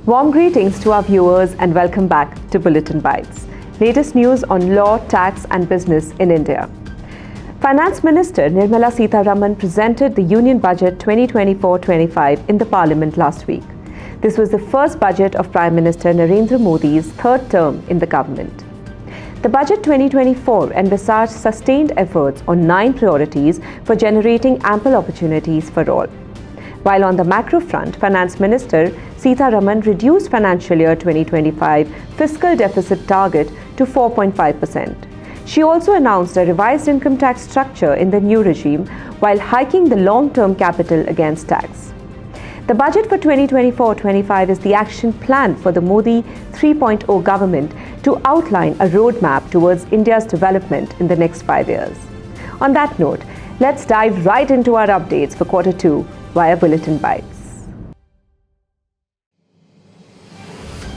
Warm greetings to our viewers and welcome back to Bulletin Bites. Latest news on law, tax and business in India. Finance Minister Nirmala Sitharaman presented the Union Budget 2024-25 in the Parliament last week. This was the first budget of Prime Minister Narendra Modi's third term in the government. The Budget 2024 envisaged sustained efforts on 9 priorities for generating ample opportunities for all. While on the macro front, Finance Minister Sitharaman reduced financial year 2025 fiscal deficit target to 4.5%. She also announced a revised income tax structure in the new regime while hiking the long-term capital against tax. The budget for 2024-25 is the action plan for the Modi 3.0 government to outline a roadmap towards India's development in the next 5 years. On that note, let's dive right into our updates for Q2 via Bulletin Bites.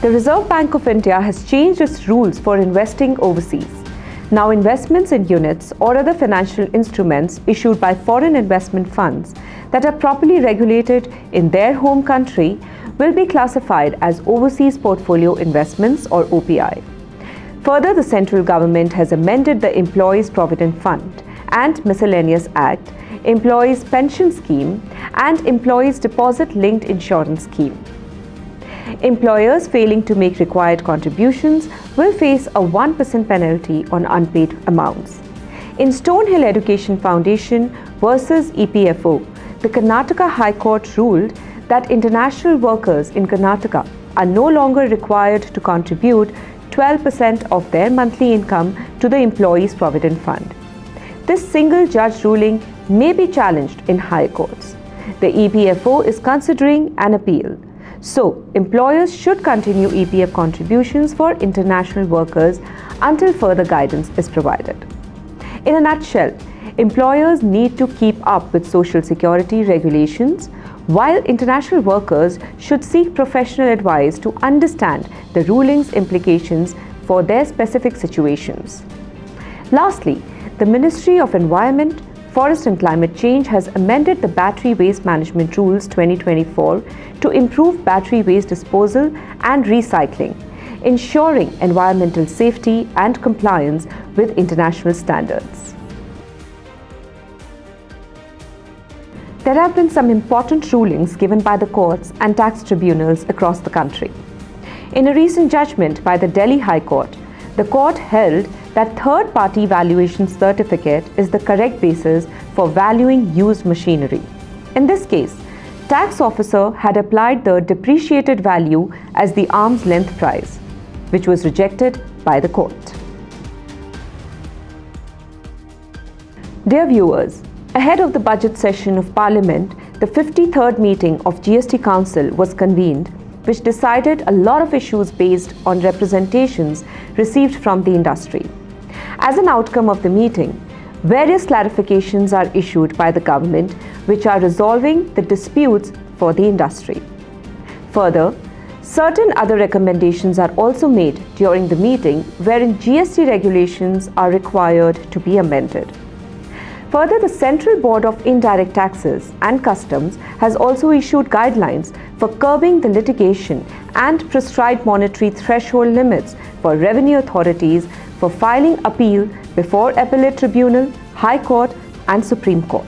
The Reserve Bank of India has changed its rules for investing overseas. Now, investments in units or other financial instruments issued by foreign investment funds that are properly regulated in their home country will be classified as Overseas Portfolio Investments or OPI. Further, the central government has amended the Employees Provident Fund and Miscellaneous Act, Employees Pension Scheme and Employees Deposit Linked Insurance Scheme. Employers failing to make required contributions will face a 1% penalty on unpaid amounts. In Stonehill Education Foundation versus EPFO, the Karnataka High Court ruled that international workers in Karnataka are no longer required to contribute 12% of their monthly income to the Employees Provident Fund. This single judge ruling may be challenged in high courts. The EPFO is considering an appeal. So, employers should continue EPF contributions for international workers until further guidance is provided. In a nutshell, employers need to keep up with social security regulations, while international workers should seek professional advice to understand the ruling's implications for their specific situations. Lastly, the Ministry of Environment, Forest and Climate Change has amended the Battery Waste Management Rules 2024 to improve battery waste disposal and recycling, ensuring environmental safety and compliance with international standards. There have been some important rulings given by the courts and tax tribunals across the country. In a recent judgment by the Delhi High Court, the court held that third-party valuation certificate is the correct basis for valuing used machinery. In this case, tax officer had applied the depreciated value as the arm's length price, which was rejected by the court. Dear viewers, ahead of the budget session of Parliament, the 53rd meeting of GST Council was convened, which decided a lot of issues based on representations received from the industry. As an outcome of the meeting, various clarifications are issued by the government which are resolving the disputes for the industry. Further, certain other recommendations are also made during the meeting wherein GST regulations are required to be amended. Further, the Central Board of Indirect Taxes and Customs has also issued guidelines for curbing the litigation and prescribed monetary threshold limits for revenue authorities for filing appeal before Appellate Tribunal, High Court and Supreme Court.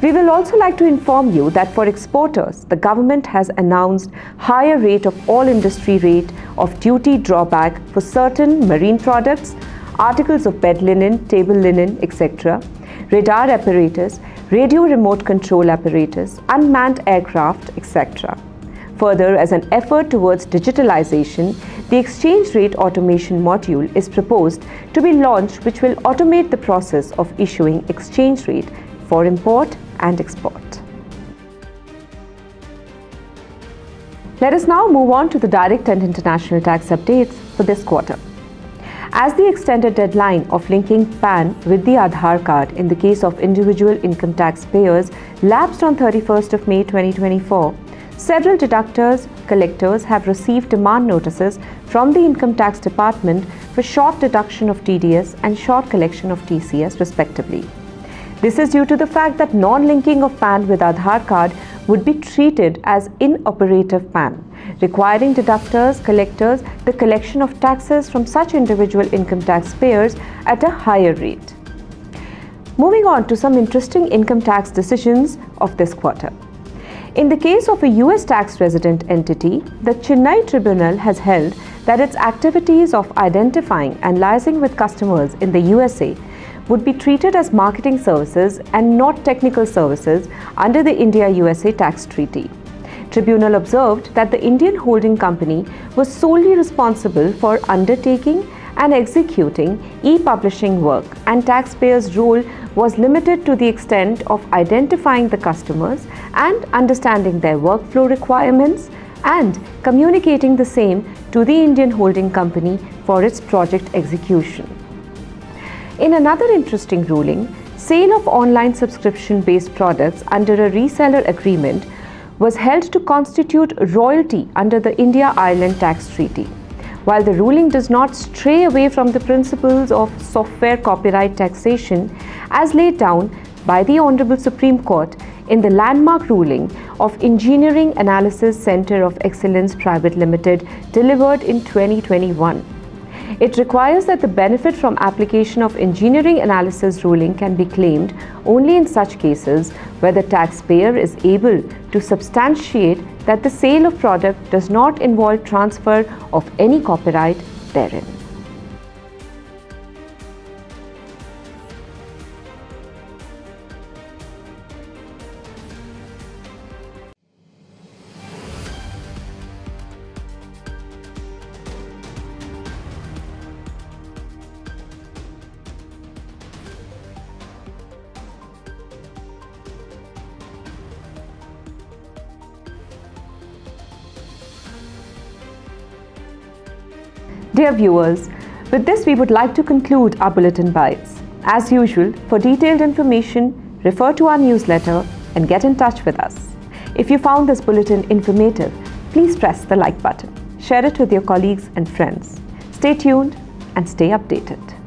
We will also like to inform you that for exporters, the government has announced higher rate of all industry rate of duty drawback for certain marine products, articles of bed linen, table linen, etc., radar apparatus, radio remote control apparatus, unmanned aircraft, etc. Further, as an effort towards digitalization, the exchange rate automation module is proposed to be launched, which will automate the process of issuing exchange rate for import and export. Let us now move on to the direct and international tax updates for this quarter. As the extended deadline of linking PAN with the Aadhaar card in the case of individual income tax payers lapsed on 31st of May 2024, several deductors, collectors have received demand notices from the Income Tax Department for short deduction of TDS and short collection of TCS respectively. This is due to the fact that non-linking of PAN with Aadhaar card would be treated as inoperative PAN, requiring deductors, collectors, the collection of taxes from such individual income tax payers at a higher rate. Moving on to some interesting income tax decisions of this quarter. In the case of a US tax resident entity, the Chennai Tribunal has held that its activities of identifying and liaising with customers in the USA would be treated as marketing services and not technical services under the India-USA tax treaty. Tribunal observed that the Indian holding company was solely responsible for undertaking and executing e-publishing work, and taxpayers' role was limited to the extent of identifying the customers and understanding their workflow requirements and communicating the same to the Indian holding company for its project execution. In another interesting ruling, sale of online subscription-based products under a reseller agreement was held to constitute royalty under the India-Ireland tax treaty. While the ruling does not stray away from the principles of software copyright taxation as laid down by the Honorable Supreme Court in the landmark ruling of Engineering Analysis Centre of Excellence Private Limited delivered in 2021. It requires that the benefit from application of engineering analysis ruling can be claimed only in such cases where the taxpayer is able to substantiate that the sale of product does not involve transfer of any copyright therein. Dear viewers, with this we would like to conclude our Bulletin Bites. As usual, for detailed information, refer to our newsletter and get in touch with us. If you found this bulletin informative, please press the like button. Share it with your colleagues and friends. Stay tuned and stay updated.